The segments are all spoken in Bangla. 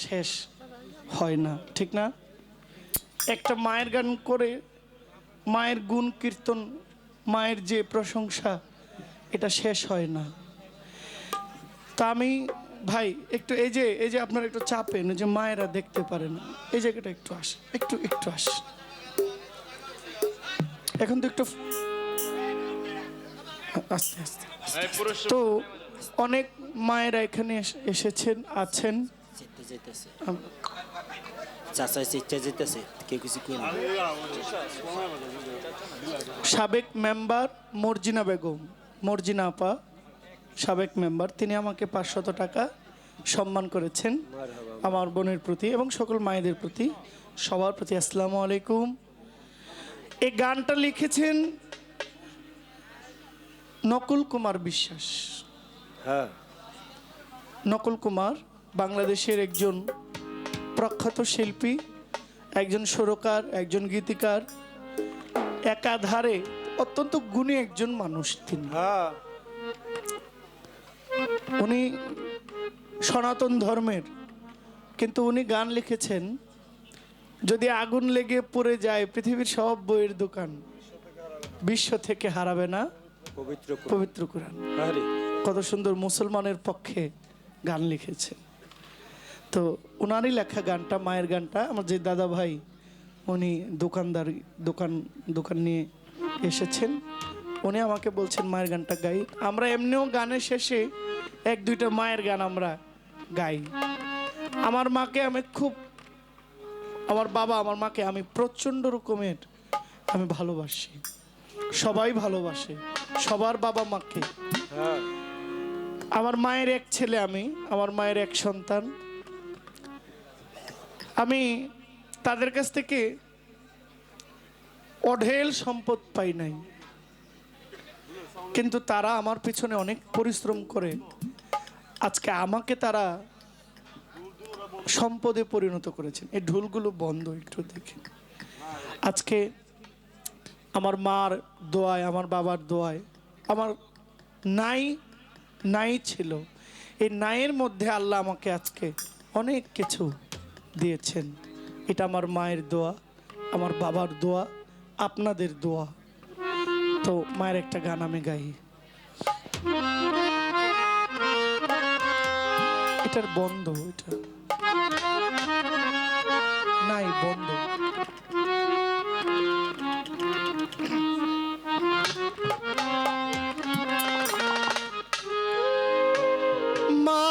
শেষ হয় না, ঠিক না? একটা মায়ের গান করে মায়ের গুণ কীর্তন, মায়ের যে প্রশংসা, এটা শেষ হয় না। তা আমি ভাই একটু এই যে আপনারা একটু চাপেন, যে মায়েরা দেখতে পারে না, এই জায়গাটা একটু আসে, একটু আসে। এখন তো একটু আস্তে আস্তে। তো অনেক মায়েরা এখানে এসেছেন, আছেন। সাবেক মেম্বার মর্জিনা বেগম, মর্জিনা আপা সাবেক মেম্বার, তিনি আমাকে 500 টাকা সম্মান করেছেন আমার বোনের প্রতি এবং সকল মায়েদের প্রতি, সবার প্রতি আসসালামু আলাইকুম। এই গানটা লিখেছেন নকুল কুমার বিশ্বাস। হ্যাঁ, নকুল কুমার বাংলাদেশের একজন প্রখ্যাত শিল্পী, একজন সুরকার, একজন গীতিকার, একাধারে অত্যন্ত গুণী একজন মানুষ তিনি। হ্যাঁ, উনি সনাতন ধর্মের, কিন্তু উনি গান লিখেছেন, যদি আগুন লেগে পড়ে যায় পৃথিবীর সব বইয়ের দোকান, বিশ্ব থেকে হারাবে না পবিত্র কোরআন। কত সুন্দর মুসলমানের পক্ষে গান লিখেছেন। তো ওনারই লেখা গানটা, মায়ের গানটা, আমার যে দাদা ভাই উনি দোকান নিয়ে এসেছেন, উনি আমাকে বলছেন মায়ের গানটা গাই। আমরা এমনিও গানের শেষে 1-2টা মায়ের গান আমরা গাই। আমার মাকে আমি খুব, আমার বাবা আমার মাকে আমি প্রচণ্ড রকমের আমি ভালোবাসি, সবাই ভালোবাসে সবার বাবা মাকে। আমার মায়ের এক ছেলে আমি, আমার মায়ের এক সন্তান। আমি তাদের কাছ থেকে অঢেল সম্পদ পাই নাই, কিন্তু তারা আমার পিছনে অনেক পরিশ্রম করে আজকে আমাকে তারা সম্পদে পরিণত করেছেন। এই ঢোলগুলো বন্ধ একটু দেখেন। আজকে আমার মার দোয়ায়, আমার বাবার দোয়ায়, আমার নাই ছিল, এই নাইয়ের মধ্যে আল্লাহ আমাকে আজকে অনেক কিছু দিয়েছেন। এটা আমার মায়ের দোয়া, আমার বাবার দোয়া, আপনাদের দোয়া। তো মায়ের একটা গান আমি গাই। এটার বন্ধ, এটা নাই, বন্ধ। মা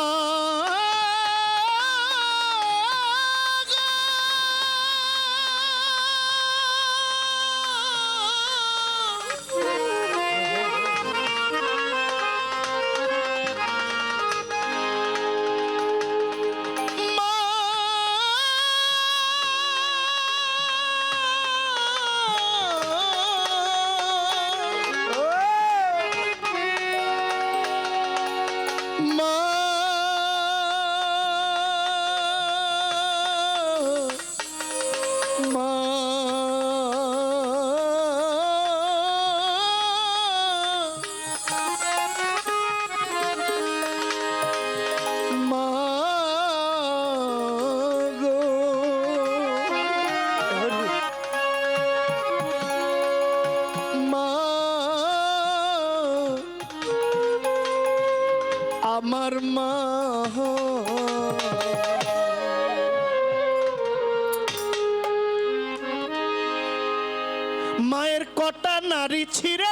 আমার মা মায়ের কটা নারী ছিঁড়ে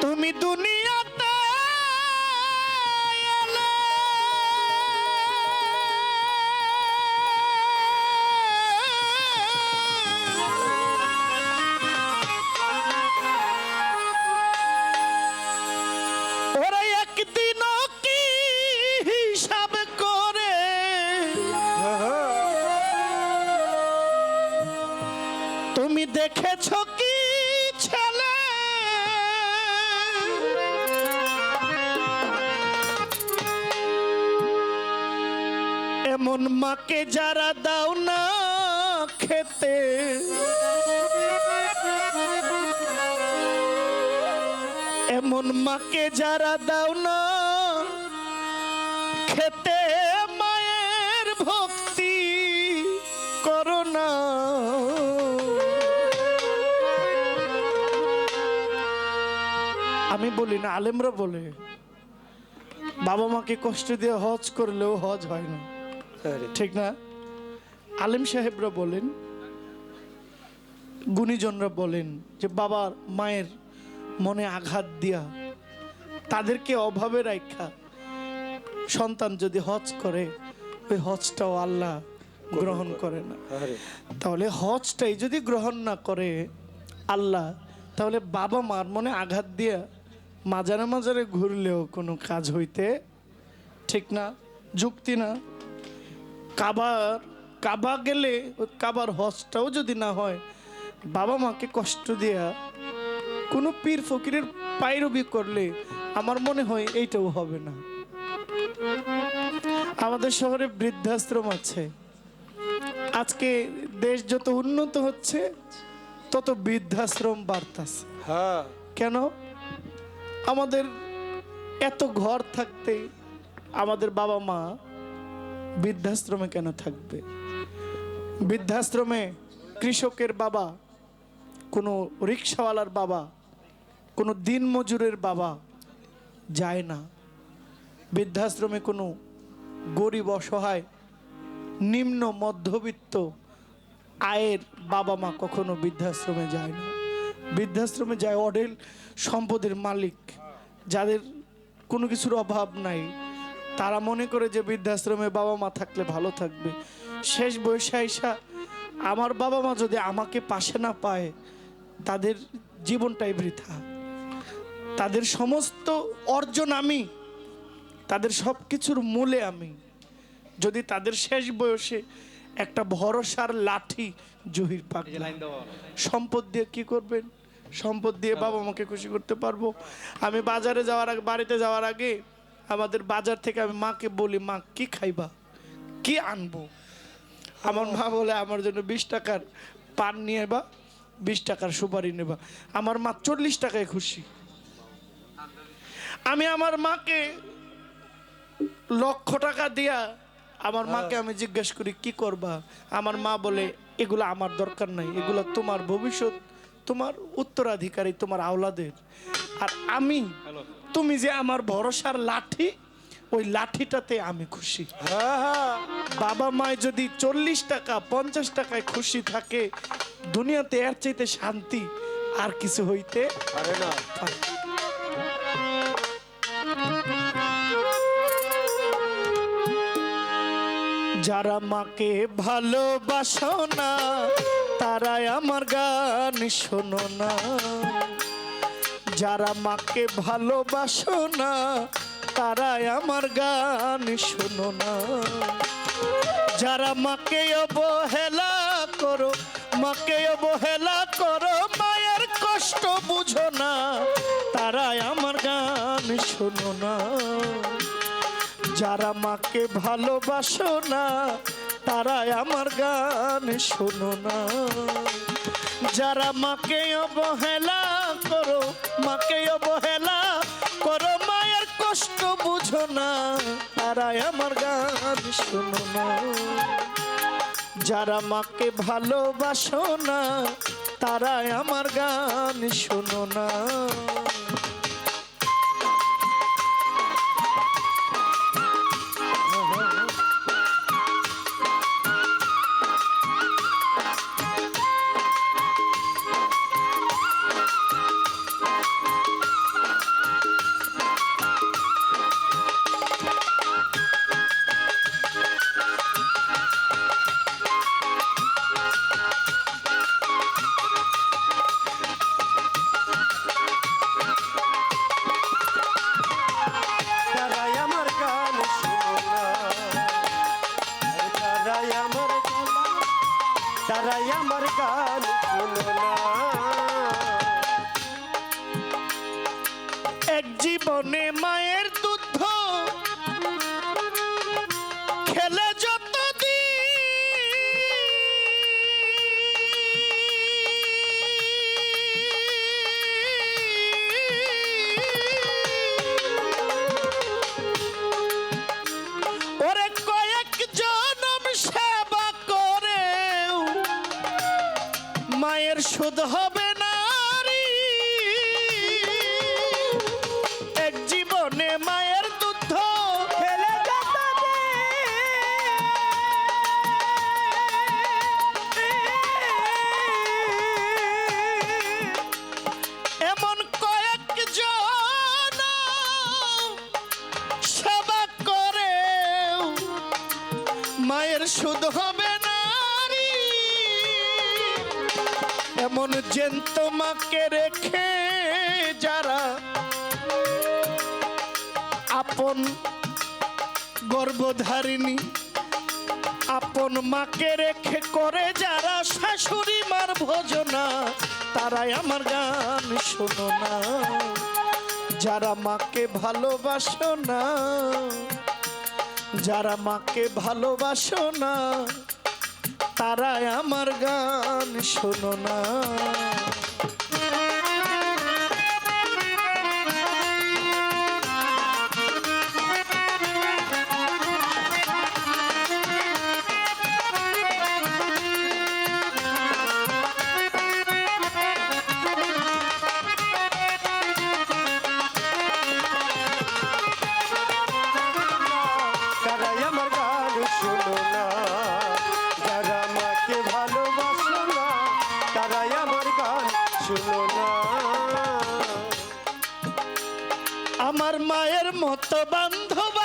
তুমি দুনিয়াতে এলে। ওরা একদিনও কি হিসাব করে তুমি দেখেছ কি ছেলে? এমন মাকে যারা দাও না খেতে, এমন মাকে যারা দাও না খেতে মায়ের ভক্তি করো না, আমি বলি না, আলেমরা বলে বাবা মাকে কষ্ট দিয়ে হজ করলেও হজ হয় না, ঠিক না? আলেম সাহেবরা বলেন, গুণীজনরা বলেন যে বাবার মায়ের মনে আঘাত দিয়া তাদেরকে অভাবে রাখা সন্তান যদি হজ করে, ওই হজটাও আল্লাহ গ্রহণ করে না। তাহলে হজটাই যদি গ্রহণ না করে আল্লাহ, তাহলে বাবা মার মনে আঘাত দিয়া মাজারে মাজারে ঘুরলেও কোনো কাজ হইতে ঠিক না, যুক্তি না। কাবা গেলে কাবার হজটাও যদি না হয়, বাবা মাকে কষ্ট দিয়া কোনো পীর ফকিরের পায়রবি করলে আমার মনে হয় এইটাও হবে না। আমাদের শহরে বৃদ্ধাশ্রম আছে। আজকে দেশ যত উন্নত হচ্ছে তত বৃদ্ধাশ্রম বাড়তাছে। কেন? আমাদের এত ঘর থাকতে আমাদের বাবা মা বৃদ্ধাশ্রমে কেন থাকবে? বৃদ্ধাশ্রমে কৃষকের বাবা, কোনো রিক্সাওয়ালার বাবা, কোনো দিনমজুরের বাবা যায় না। বৃদ্ধাশ্রমে কোনো গরিব অসহায় নিম্ন মধ্যবিত্ত আয়ের বাবা মা কখনো বৃদ্ধাশ্রমে যায় না। বৃদ্ধাশ্রমে যায় অঢেল সম্পদের মালিক, যাদের কোনো কিছুর অভাব নাই। তারা মনে করে যে বৃদ্ধাশ্রমে বাবা মা থাকলে ভালো থাকবে। শেষ বয়সে আইসা আমার বাবা মা যদি আমাকে পাশে না পায়, তাদের জীবনটাই বৃথা। তাদের সমস্ত অর্জন আমি, তাদের সব কিছুর মূলে আমি। যদি তাদের শেষ বয়সে একটা ভরসার লাঠি জহির পাক, সম্পদ দিয়ে কি করবেন? সম্পদ দিয়ে বাবা মাকে খুশি করতে পারবো? আমি বাজারে যাওয়ার আগে, বাড়িতে যাওয়ার আগে আমাদের বাজার থেকে আমি মাকে বলি, মা কি খাইবা, কি আনবো? আমার মা বলে আমার জন্য 20 টাকার পান নিয়ে বা 20 টাকার সুপারি নেবা। আমার মা 40 টাকায় খুশি। আমি আমার মাকে লক্ষ টাকা দিয়া আমার মাকে আমি জিজ্ঞেস করি কি করবা? আমার মা বলে এগুলো আমার দরকার নাই, এগুলো তোমার ভবিষ্যৎ, তোমার উত্তরাধিকারী, তোমার আওলাদের। আর আমি, তুমি যে আমার ভরসার লাঠি, ওই লাঠিটাতে আমি খুশি। বাবা মায় যদি 40 টাকা 50 টাকায় খুশি থাকে, দুনিয়াতে এর চাইতে শান্তি আর কিছু হইতে পারে না। যারা মাকে ভালোবাসো না, তারাই আমার গান শোনো না। যারা মাকে ভালোবাসো না, তারাই আমার গান শোনো না। যারা মাকে অবহেলা করো, মাকে অবহেলা করো, মায়ের কষ্ট বুঝো না, তারাই আমার গান শোনো না। যারা মাকে ভালোবাসো না, তারাই আমার গান শোনো না। যারা মাকে অবহেলা করো, মাকে অবহেলা করো, মায়ের কষ্ট বুঝো না, তারাই আমার গান শোনো না। যারা মাকে ভালোবাসো না, তারাই আমার গান শোনো না। তারাই আমার গান শোনো না। এক জীবনে মায়ের দুধ খেলে যতদিন শুধু হবে নারী, এক জীবনে মায়ের দুধ খেলে যত এমন কয়েকজন সেবা করে মায়ের সুদ হবে নারী, এমন জ্যান্ত মাকে রেখে যারা আপন গর্ভধারিণী, আপন মাকে রেখে করে যারা শাশুড়ি মার ভোজনা, তারাই আমার গান শোনো না। যারা মাকে ভালোবাসো না, যারা মাকে ভালোবাসো না, তারাই আমার গান শোনো না। তারাই আমার গান শোনো না, যারা মাকে ভালোবাসো না, তারাই আমার গান শোনো না। আমার মায়ের মতো বান্ধব